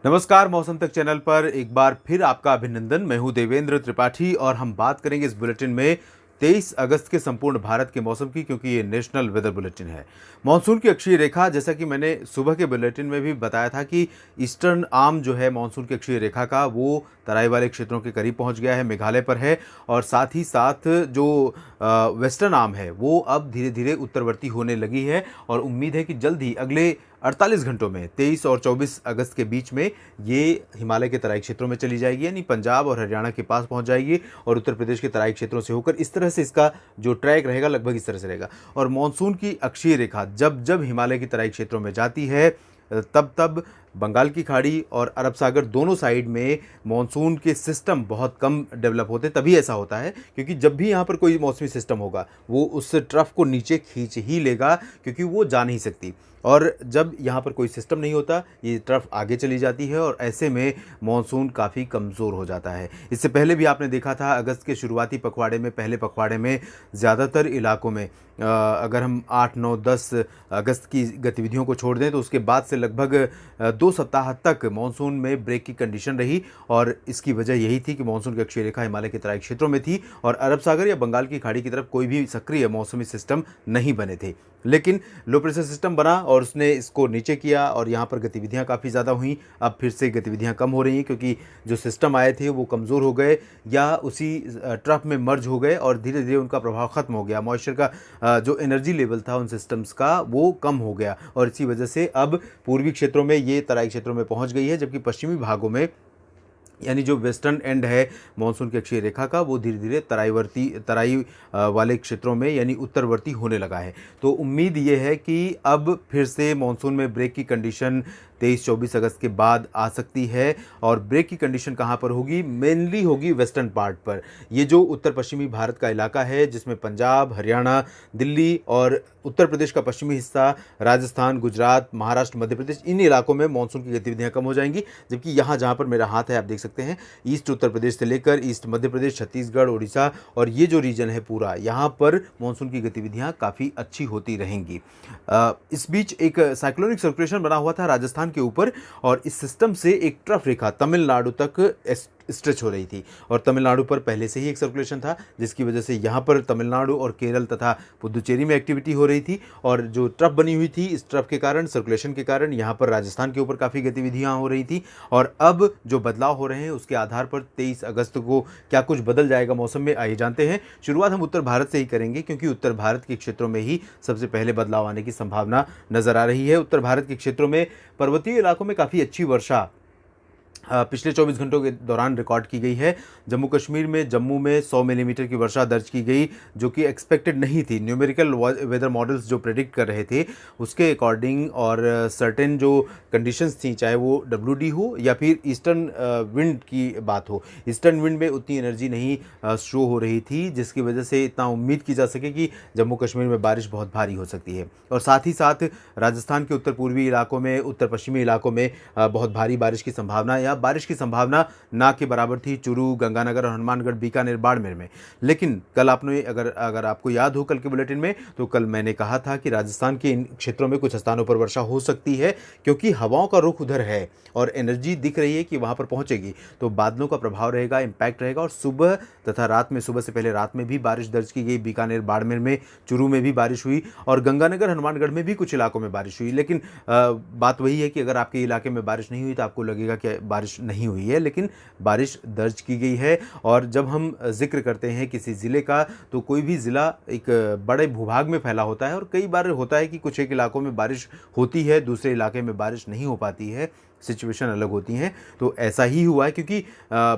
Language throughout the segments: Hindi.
नमस्कार, मौसम तक चैनल पर एक बार फिर आपका अभिनंदन। मैं हूं देवेंद्र त्रिपाठी और हम बात करेंगे इस बुलेटिन में 23 अगस्त के संपूर्ण भारत के मौसम की, क्योंकि ये नेशनल वेदर बुलेटिन है। मानसून की अक्षीय रेखा, जैसा कि मैंने सुबह के बुलेटिन में भी बताया था कि ईस्टर्न आर्म जो है मानसून की अक्षीय रेखा का, वो तराई वाले क्षेत्रों के करीब पहुंच गया है, मेघालय पर है। और साथ ही साथ जो वेस्टर्न आर्म है वो अब धीरे धीरे उत्तरवर्ती होने लगी है और उम्मीद है कि जल्द ही अगले 48 घंटों में 23 और 24 अगस्त के बीच में ये हिमालय के तराई क्षेत्रों में चली जाएगी, यानी पंजाब और हरियाणा के पास पहुंच जाएगी और उत्तर प्रदेश के तराई क्षेत्रों से होकर इस तरह से इसका जो ट्रैक रहेगा लगभग इस तरह से रहेगा। और मानसून की अक्षीय रेखा जब जब हिमालय की तराई क्षेत्रों में जाती है तब तब बंगाल की खाड़ी और अरब सागर दोनों साइड में मानसून के सिस्टम बहुत कम डेवलप होते हैं। तभी ऐसा होता है क्योंकि जब भी यहाँ पर कोई मौसमी सिस्टम होगा वो उस ट्रफ को नीचे खींच ही लेगा, क्योंकि वो जा नहीं सकती। और जब यहाँ पर कोई सिस्टम नहीं होता, ये ट्रफ आगे चली जाती है और ऐसे में मानसून काफ़ी कमज़ोर हो जाता है। इससे पहले भी आपने देखा था अगस्त के शुरुआती पखवाड़े में, पहले पखवाड़े में ज़्यादातर इलाकों में अगर हम 8, 9, 10 अगस्त की गतिविधियों को छोड़ दें तो उसके बाद से लगभग 2 सप्ताह तक मानसून में ब्रेक की कंडीशन रही। और इसकी वजह यही थी कि मानसून की अक्षीय रेखा हिमालय के तराई क्षेत्रों में थी और अरब सागर या बंगाल की खाड़ी की तरफ कोई भी सक्रिय मौसमी सिस्टम नहीं बने थे। लेकिन लो प्रेशर सिस्टम बना और उसने इसको नीचे किया और यहाँ पर गतिविधियाँ काफ़ी ज़्यादा हुई। अब फिर से गतिविधियाँ कम हो रही हैं क्योंकि जो सिस्टम आए थे वो कमज़ोर हो गए या उसी ट्रफ में मर्ज हो गए और धीरे धीरे उनका प्रभाव ख़त्म हो गया। मॉइस्चर का जो एनर्जी लेवल था उन सिस्टम्स का वो कम हो गया और इसी वजह से अब पूर्वी क्षेत्रों में ये तराई क्षेत्रों में पहुँच गई है, जबकि पश्चिमी भागों में यानी जो वेस्टर्न एंड है मानसून की अक्षीय रेखा का वो धीरे धीरे तराई वाले क्षेत्रों में यानी उत्तरवर्ती होने लगा है। तो उम्मीद ये है कि अब फिर से मानसून में ब्रेक की कंडीशन 23-24 अगस्त के बाद आ सकती है। और ब्रेक की कंडीशन कहाँ पर होगी? मेनली होगी वेस्टर्न पार्ट पर। ये जो उत्तर पश्चिमी भारत का इलाका है जिसमें पंजाब, हरियाणा, दिल्ली और उत्तर प्रदेश का पश्चिमी हिस्सा, राजस्थान, गुजरात, महाराष्ट्र, मध्य प्रदेश, इन इलाकों में मानसून की गतिविधियां कम हो जाएंगी। जबकि यहाँ जहाँ पर मेरा हाथ है आप देख सकते हैं, ईस्ट उत्तर प्रदेश से लेकर ईस्ट मध्य प्रदेश, छत्तीसगढ़, उड़ीसा और ये जो रीजन है पूरा, यहाँ पर मानसून की गतिविधियां काफ़ी अच्छी होती रहेंगी। इस बीच एक साइक्लोनिक सर्कुलेशन बना हुआ था राजस्थान के ऊपर और इस सिस्टम से एक ट्रफ रेखा तमिलनाडु तक स्ट्रेच हो रही थी और तमिलनाडु पर पहले से ही एक सर्कुलेशन था, जिसकी वजह से यहाँ पर तमिलनाडु और केरल तथा पुदुचेरी में एक्टिविटी हो रही थी। और जो ट्रफ बनी हुई थी, इस ट्रफ के कारण, सर्कुलेशन के कारण यहाँ पर राजस्थान के ऊपर काफ़ी गतिविधियाँ हो रही थी। और अब जो बदलाव हो रहे हैं उसके आधार पर 23 अगस्त को क्या कुछ बदल जाएगा मौसम में, आइए जानते हैं। शुरुआत हम उत्तर भारत से ही करेंगे क्योंकि उत्तर भारत के क्षेत्रों में ही सबसे पहले बदलाव आने की संभावना नजर आ रही है। उत्तर भारत के क्षेत्रों में पर्वतीय इलाकों में काफ़ी अच्छी वर्षा पिछले 24 घंटों के दौरान रिकॉर्ड की गई है। जम्मू कश्मीर में जम्मू में 100 मिलीमीटर की वर्षा दर्ज की गई, जो कि एक्सपेक्टेड नहीं थी। न्यूमेरिकल वेदर मॉडल्स जो प्रेडिक्ट कर रहे थे उसके अकॉर्डिंग और सर्टेन जो कंडीशंस थी, चाहे वो WD हो या फिर ईस्टर्न विंड की बात हो, ईस्टर्न विंड में उतनी एनर्जी नहीं शो हो रही थी, जिसकी वजह से इतना उम्मीद की जा सके कि जम्मू कश्मीर में बारिश बहुत भारी हो सकती है। और साथ ही साथ राजस्थान के उत्तर पूर्वी इलाकों में, उत्तर पश्चिमी इलाकों में बहुत भारी बारिश की संभावना या बारिश की संभावना ना के बराबर थी चूरू, गंगानगर और हनुमानगढ़, बीकानेर, बाड़मेर में। लेकिन कल आपने अगर आपको याद हो कल के बुलेटिन में, तो कल मैंने कहा था कि राजस्थान के इन क्षेत्रों में कुछ स्थानों पर वर्षा हो सकती है क्योंकि हवाओं का रुख उधर है और एनर्जी दिख रही है कि वहां पर पहुंचेगी, तो बादलों का प्रभाव रहेगा, इंपैक्ट रहेगा। और सुबह तथा रात में, सुबह से पहले रात में भी बारिश दर्ज की गई। बीकानेर, बाड़मेर में, चूरू में भी बारिश हुई और गंगानगर, हनुमानगढ़ में भी कुछ इलाकों में बारिश हुई। लेकिन बात वही है कि अगर आपके इलाके में बारिश नहीं हुई तो आपको लगेगा कि बारिश नहीं हुई है, लेकिन बारिश दर्ज की गई है। और जब हम जिक्र करते हैं किसी ज़िले का, तो कोई भी ज़िला एक बड़े भूभाग में फैला होता है और कई बार होता है कि कुछ एक इलाकों में बारिश होती है, दूसरे इलाके में बारिश नहीं हो पाती है, सिचुएशन अलग होती हैं। तो ऐसा ही हुआ है क्योंकि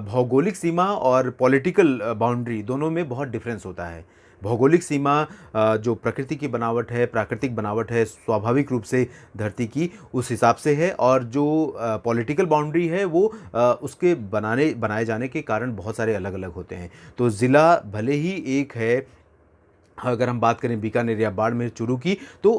भौगोलिक सीमा और पॉलिटिकल बाउंड्री दोनों में बहुत डिफरेंस होता है। भौगोलिक सीमा जो प्रकृति की बनावट है, प्राकृतिक बनावट है स्वाभाविक रूप से धरती की, उस हिसाब से है। और जो पॉलिटिकल बाउंड्री है वो उसके बनाए जाने के कारण बहुत सारे अलग अलग होते हैं। तो ज़िला भले ही एक है, अगर हम बात करें बीकानेर या बाड़मेर, चूरू की, तो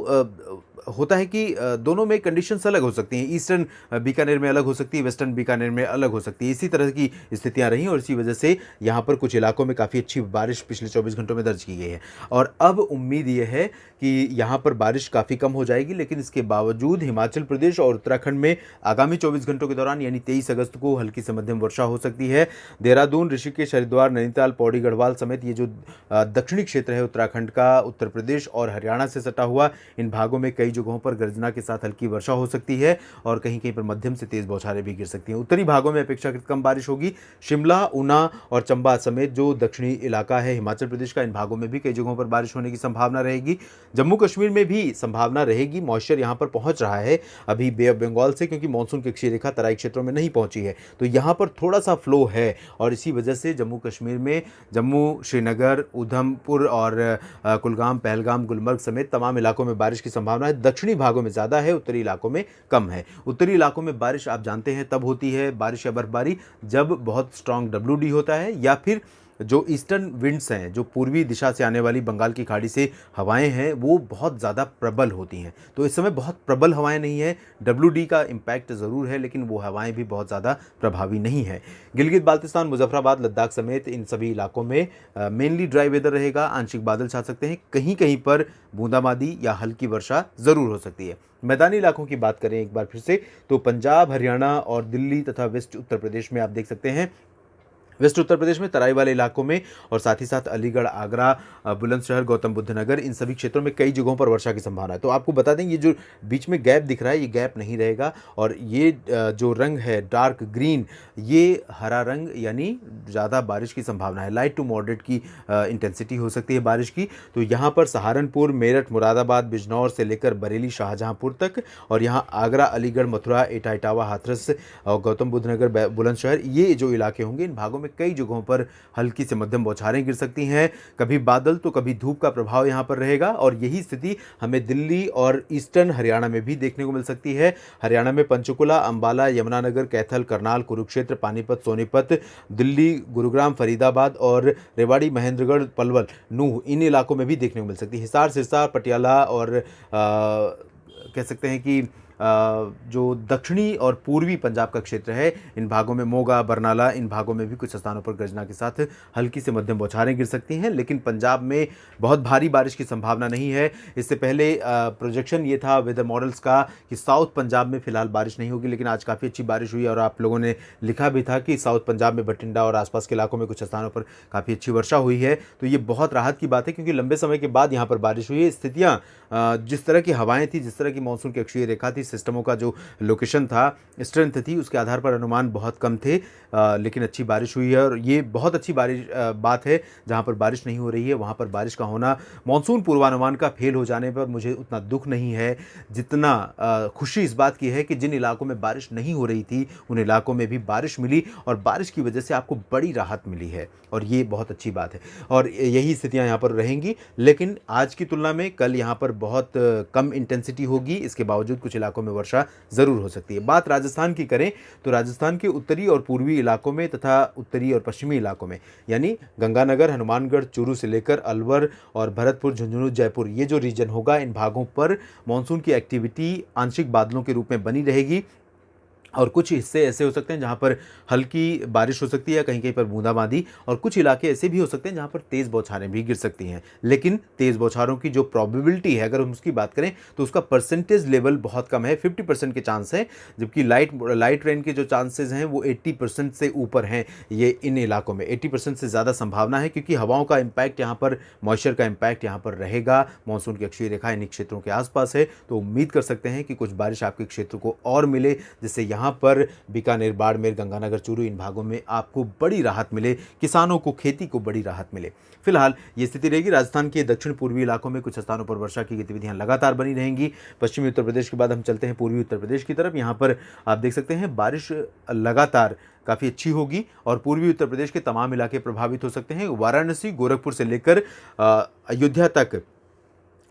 होता है कि दोनों में कंडीशंस अलग हो सकती हैं। ईस्टर्न बीकानेर में अलग हो सकती है, वेस्टर्न बीकानेर में अलग हो सकती है। इसी तरह की स्थितियां रहीं और इसी वजह से यहाँ पर कुछ इलाकों में काफ़ी अच्छी बारिश पिछले 24 घंटों में दर्ज की गई है। और अब उम्मीद ये है कि यहाँ पर बारिश काफ़ी कम हो जाएगी, लेकिन इसके बावजूद हिमाचल प्रदेश और उत्तराखंड में आगामी 24 घंटों के दौरान यानी 23 अगस्त को हल्की से मध्यम वर्षा हो सकती है। देहरादून, ऋषिकेश, हरिद्वार, नैनीताल, पौड़ी, गढ़वाल समेत ये जो दक्षिणी क्षेत्र है उत्तराखंड का, उत्तर प्रदेश और हरियाणा से सटा हुआ, इन भागों में कई जगहों पर गर्जना के साथ हल्की वर्षा हो सकती है और कहीं कहीं पर मध्यम से तेज बौछारें भी गिर सकती हैं। उत्तरी भागों में अपेक्षाकृत कम बारिश होगी। शिमला, ऊना और चंबा समेत जो दक्षिणी इलाका है हिमाचल प्रदेश का, इन भागों में भी कई जगहों पर बारिश होने की संभावना रहेगी। जम्मू कश्मीर में भी संभावना रहेगी। मॉइस्चर यहाँ पर पहुंच रहा है अभी बे ऑफ बंगाल से, क्योंकि मानसून की अक्षीय रेखा तराई क्षेत्रों में नहीं पहुंची है, तो यहाँ पर थोड़ा सा फ्लो है और इसी वजह से जम्मू कश्मीर में जम्मू, श्रीनगर, उधमपुर और कुलगाम, पहलगाम, गुलमर्ग समेत तमाम इलाकों में बारिश की संभावना है। दक्षिणी भागों में ज़्यादा है, उत्तरी इलाकों में कम है। उत्तरी इलाकों में बारिश आप जानते हैं तब होती है, बारिश या बर्फबारी, जब बहुत स्ट्रांग WD होता है या फिर जो ईस्टर्न विंड्स हैं, जो पूर्वी दिशा से आने वाली बंगाल की खाड़ी से हवाएं हैं, वो बहुत ज़्यादा प्रबल होती हैं। तो इस समय बहुत प्रबल हवाएं नहीं है, WD का इम्पैक्ट ज़रूर है, लेकिन वो हवाएं भी बहुत ज़्यादा प्रभावी नहीं है। गिलगित बाल्तिस्तान, मुजफ्फराबाद, लद्दाख समेत इन सभी इलाकों में मेनली ड्राई वेदर रहेगा। आंशिक बादल छा सकते हैं, कहीं कहीं पर बूंदाबांदी या हल्की वर्षा ज़रूर हो सकती है। मैदानी इलाकों की बात करें एक बार फिर से, तो पंजाब, हरियाणा और दिल्ली तथा वेस्ट उत्तर प्रदेश में आप देख सकते हैं, वेस्ट उत्तर प्रदेश में तराई वाले इलाकों में और साथ ही साथ अलीगढ़, आगरा, बुलंदशहर, गौतम बुद्ध नगर, इन सभी क्षेत्रों में कई जगहों पर वर्षा की संभावना है। तो आपको बता दें, ये जो बीच में गैप दिख रहा है, ये गैप नहीं रहेगा और ये जो रंग है डार्क ग्रीन, ये हरा रंग यानी ज़्यादा बारिश की संभावना है। लाइट टू मॉडरेट की इंटेंसिटी हो सकती है बारिश की। तो यहाँ पर सहारनपुर, मेरठ, मुरादाबाद, बिजनौर से लेकर बरेली, शाहजहाँपुर तक, और यहाँ आगरा, अलीगढ़, मथुरा, एटा, इटावा, हाथरस और गौतम बुद्ध नगर, बुलंदशहर, ये जो इलाके होंगे, इन भागों में कई जगहों पर हल्की से मध्यम बौछारें गिर सकती हैं। कभी बादल तो कभी धूप का प्रभाव यहां पर रहेगा और यही स्थिति हमें दिल्ली और ईस्टर्न हरियाणा में भी देखने को मिल सकती है। हरियाणा में पंचकुला, अंबाला, यमुनानगर, कैथल, करनाल, कुरुक्षेत्र, पानीपत, सोनीपत, दिल्ली, गुरुग्राम, फरीदाबाद और रेवाड़ी, महेंद्रगढ़, पलवल, नूह, इन इलाकों में भी देखने को मिल सकती है। हिसार, सिरसा, पटियाला और कह सकते हैं कि जो दक्षिणी और पूर्वी पंजाब का क्षेत्र है, इन भागों में मोगा, बरनाला, इन भागों में भी कुछ स्थानों पर गर्जना के साथ हल्की से मध्यम बौछारें गिर सकती हैं, लेकिन पंजाब में बहुत भारी बारिश की संभावना नहीं है। इससे पहले प्रोजेक्शन ये था वेदर मॉडल्स का कि साउथ पंजाब में फिलहाल बारिश नहीं होगी, लेकिन आज काफ़ी अच्छी बारिश हुई और आप लोगों ने लिखा भी था कि साउथ पंजाब में बठिंडा और आसपास के इलाकों में कुछ स्थानों पर काफ़ी अच्छी वर्षा हुई है। तो ये बहुत राहत की बात है, क्योंकि लंबे समय के बाद यहाँ पर बारिश हुई है। स्थितियाँ, जिस तरह की हवाएं थी, जिस तरह की मानसून की अक्षीय रेखा थी, सिस्टमों का जो लोकेशन था, स्ट्रेंथ थी, उसके आधार पर अनुमान बहुत कम थे, लेकिन अच्छी बारिश हुई है और ये बहुत अच्छी बात है। जहां पर बारिश नहीं हो रही है वहां पर बारिश का होना, मानसून पूर्वानुमान का फेल हो जाने पर मुझे उतना दुख नहीं है जितना खुशी इस बात की है कि जिन इलाकों में बारिश नहीं हो रही थी उन इलाकों में भी बारिश मिली और बारिश की वजह से आपको बड़ी राहत मिली है और ये बहुत अच्छी बात है और यही स्थितियां यहाँ पर रहेंगी। लेकिन आज की तुलना में कल यहाँ पर बहुत कम इंटेंसिटी होगी, इसके बावजूद कुछ इलाकों में वर्षा ज़रूर हो सकती है। बात राजस्थान की करें तो राजस्थान के उत्तरी और पूर्वी इलाकों में तथा उत्तरी और पश्चिमी इलाकों में यानी गंगानगर, हनुमानगढ़, चूरू से लेकर अलवर और भरतपुर, झुंझुनू, जयपुर, ये जो रीजन होगा, इन भागों पर मानसून की एक्टिविटी आंशिक बादलों के रूप में बनी रहेगी और कुछ हिस्से ऐसे हो सकते हैं जहां पर हल्की बारिश हो सकती है, कहीं कहीं पर बूंदाबांदी, और कुछ इलाके ऐसे भी हो सकते हैं जहां पर तेज़ बौछारें भी गिर सकती हैं। लेकिन तेज़ बौछारों की जो प्रोबेबिलिटी है, अगर हम उसकी बात करें तो उसका परसेंटेज लेवल बहुत कम है, 50% के चांस है, जबकि लाइट रेन के जो चांसेज हैं वो 80% से ऊपर हैं। ये इन इलाकों में 80% से ज़्यादा संभावना है, क्योंकि हवाओं का इम्पैक्ट यहाँ पर, मॉइस्चर का इम्पैक्ट यहाँ पर रहेगा। मानसून की अक्षीय रेखा इन क्षेत्रों के आसपास है, तो उम्मीद कर सकते हैं कि कुछ बारिश आपके क्षेत्र को और मिले, जिससे यहाँ पर बीकानेर, बाड़मेर, गंगानगर, चूरू, इन भागों में आपको बड़ी राहत मिले, किसानों को, खेती को बड़ी राहत मिले। फिलहाल ये स्थिति रहेगी। राजस्थान के दक्षिण पूर्वी इलाकों में कुछ स्थानों पर वर्षा की गतिविधियां लगातार बनी रहेंगी। पश्चिमी उत्तर प्रदेश के बाद हम चलते हैं पूर्वी उत्तर प्रदेश की तरफ। यहाँ पर आप देख सकते हैं बारिश लगातार काफ़ी अच्छी होगी और पूर्वी उत्तर प्रदेश के तमाम इलाके प्रभावित हो सकते हैं। वाराणसी, गोरखपुर से लेकर अयोध्या तक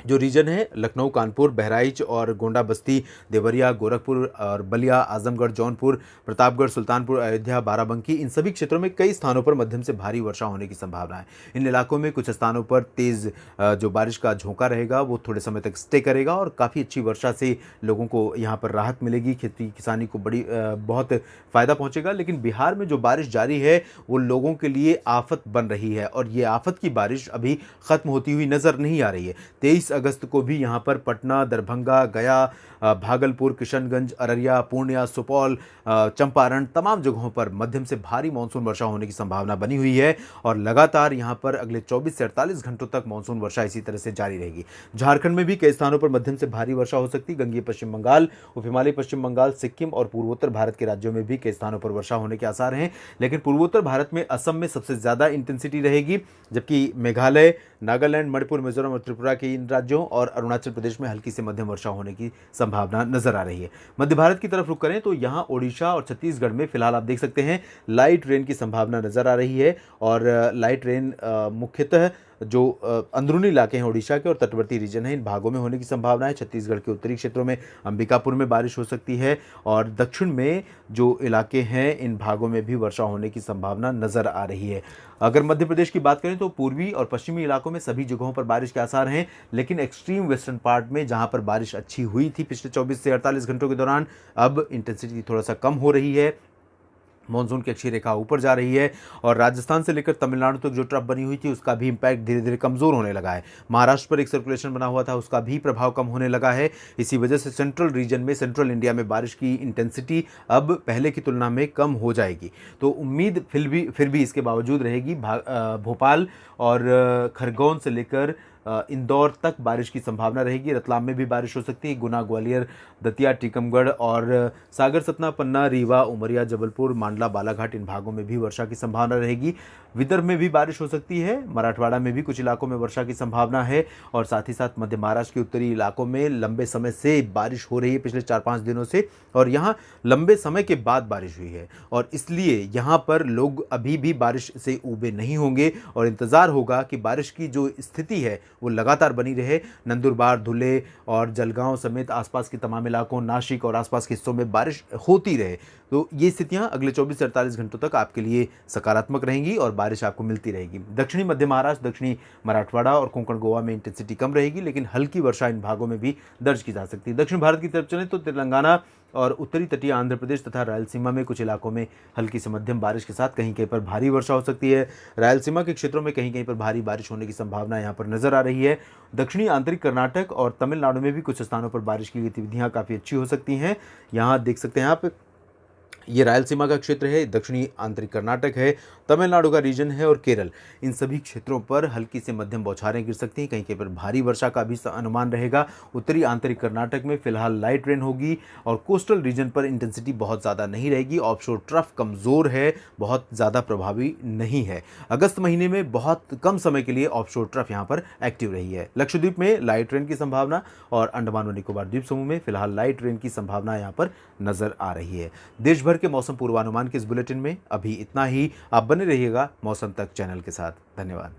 जो रीजन है लखनऊ, कानपुर, बहराइच और गोंडा, बस्ती, देवरिया, गोरखपुर और बलिया, आजमगढ़, जौनपुर, प्रतापगढ़, सुल्तानपुर, अयोध्या, बाराबंकी, इन सभी क्षेत्रों में कई स्थानों पर मध्यम से भारी वर्षा होने की संभावना है। इन इलाकों में कुछ स्थानों पर तेज़ जो बारिश का झोंका रहेगा वो थोड़े समय तक स्टे करेगा और काफ़ी अच्छी वर्षा से लोगों को यहाँ पर राहत मिलेगी, खेती किसानी को बहुत फ़ायदा पहुँचेगा। लेकिन बिहार में जो बारिश जारी है वो लोगों के लिए आफत बन रही है और ये आफत की बारिश अभी ख़त्म होती हुई नज़र नहीं आ रही है। 23 अगस्त को भी यहाँ पर पटना, दरभंगा, गया, भागलपुर, किशनगंज, अररिया, पूर्णिया, सुपौल, चंपारण, तमाम जगहों पर मध्यम से भारी मानसून वर्षा होने की संभावना बनी हुई है और लगातार यहाँ पर अगले 24 से 48 घंटों तक मानसून वर्षा इसी तरह से जारी रहेगी। झारखंड में भी कई स्थानों पर मध्यम से भारी वर्षा हो सकती है। गंगेय पश्चिम बंगाल, उप हिमालय पश्चिम बंगाल, सिक्किम और पूर्वोत्तर भारत के राज्यों में भी कई स्थानों पर वर्षा होने के आसार हैं। लेकिन पूर्वोत्तर भारत में असम में सबसे ज़्यादा इंटेंसिटी रहेगी, जबकि मेघालय, नागालैंड, मणिपुर, मिजोरम और त्रिपुरा के इन राज्यों और अरुणाचल प्रदेश में हल्की से मध्यम वर्षा होने की संभावना नजर आ रही है। मध्य भारत की तरफ रुख करें तो यहाँ ओडिशा और छत्तीसगढ़ में फिलहाल आप देख सकते हैं लाइट रेन की संभावना नजर आ रही है और लाइट रेन मुख्यतः जो अंदरूनी इलाके हैं ओडिशा के और तटवर्ती रीजन है इन भागों में होने की संभावना है। छत्तीसगढ़ के उत्तरी क्षेत्रों में अंबिकापुर में बारिश हो सकती है और दक्षिण में जो इलाके हैं इन भागों में भी वर्षा होने की संभावना नजर आ रही है। अगर मध्य प्रदेश की बात करें तो पूर्वी और पश्चिमी इलाकों में सभी जगहों पर बारिश के आसार हैं, लेकिन एक्सट्रीम वेस्टर्न पार्ट में जहां पर बारिश अच्छी हुई थी पिछले 24 से 48 घंटों के दौरान, अब इंटेंसिटी थोड़ा सा कम हो रही है। मानसून की अक्षीय रेखा ऊपर जा रही है और राजस्थान से लेकर तमिलनाडु तक जो ट्रफ बनी हुई थी उसका भी इम्पैक्ट धीरे धीरे कमज़ोर होने लगा है। महाराष्ट्र पर एक सर्कुलेशन बना हुआ था उसका भी प्रभाव कम होने लगा है। इसी वजह से सेंट्रल रीजन में, सेंट्रल इंडिया में बारिश की इंटेंसिटी अब पहले की तुलना में कम हो जाएगी। तो उम्मीद फिर भी इसके बावजूद रहेगी। भोपाल और खरगोन से लेकर इंदौर तक बारिश की संभावना रहेगी। रतलाम में भी बारिश हो सकती है। गुना, ग्वालियर, दतिया, टीकमगढ़ और सागर, सतना, पन्ना, रीवा, उमरिया, जबलपुर, मांडला, बालाघाट इन भागों में भी वर्षा की संभावना रहेगी। विदर्भ में भी बारिश हो सकती है। मराठवाड़ा में भी कुछ इलाकों में वर्षा की संभावना है और साथ ही साथ मध्य महाराष्ट्र के उत्तरी इलाकों में लंबे समय से बारिश हो रही है पिछले 4-5 दिनों से और यहाँ लंबे समय के बाद बारिश हुई है और इसलिए यहाँ पर लोग अभी भी बारिश से ऊबे नहीं होंगे और इंतज़ार होगा कि बारिश की जो स्थिति है वो लगातार बनी रहे। नंदुरबार, धुले और जलगांव समेत आसपास के तमाम इलाकों, नासिक और आसपास के हिस्सों में बारिश होती रहे। तो ये स्थितियां अगले 24 से 48 घंटों तक आपके लिए सकारात्मक रहेंगी और बारिश आपको मिलती रहेगी। दक्षिणी मध्य महाराष्ट्र, दक्षिणी मराठवाड़ा और कोंकण गोवा में इंटेंसिटी कम रहेगी, लेकिन हल्की वर्षा इन भागों में भी दर्ज की जा सकती है। दक्षिण भारत की तरफ चलें तो तेलंगाना और उत्तरी तटीय आंध्र प्रदेश तथा रायलसीमा में कुछ इलाकों में हल्की से मध्यम बारिश के साथ कहीं कहीं पर भारी वर्षा हो सकती है। रायलसीमा के क्षेत्रों में कहीं कहीं पर भारी बारिश होने की संभावना यहाँ पर नजर आ रही है। दक्षिणी आंतरिक कर्नाटक और तमिलनाडु में भी कुछ स्थानों पर बारिश की गतिविधियाँ काफ़ी अच्छी हो सकती हैं। यहाँ देख सकते हैं आप, ये रायलसीमा का क्षेत्र है, दक्षिणी आंतरिक कर्नाटक है, तमिलनाडु का रीजन है और केरल, इन सभी क्षेत्रों पर हल्की से मध्यम बौछारें गिर सकती हैं। कहीं कहीं पर भारी वर्षा का भी अनुमान रहेगा। उत्तरी आंतरिक कर्नाटक में फिलहाल लाइट रेन होगी और कोस्टल रीजन पर इंटेंसिटी बहुत ज़्यादा नहीं रहेगी। ऑफशोर ट्रफ कमज़ोर है, बहुत ज़्यादा प्रभावी नहीं है। अगस्त महीने में बहुत कम समय के लिए ऑफशोर ट्रफ यहाँ पर एक्टिव रही है। लक्षद्वीप में लाइट रेन की संभावना और अंडमान व निकोबार द्वीप समूह में फिलहाल लाइट रेन की संभावना यहाँ पर नजर आ रही है। देश भर के मौसम पूर्वानुमान के इस बुलेटिन में अभी इतना ही। आप बने रहिएगा मौसम तक चैनल के साथ। धन्यवाद।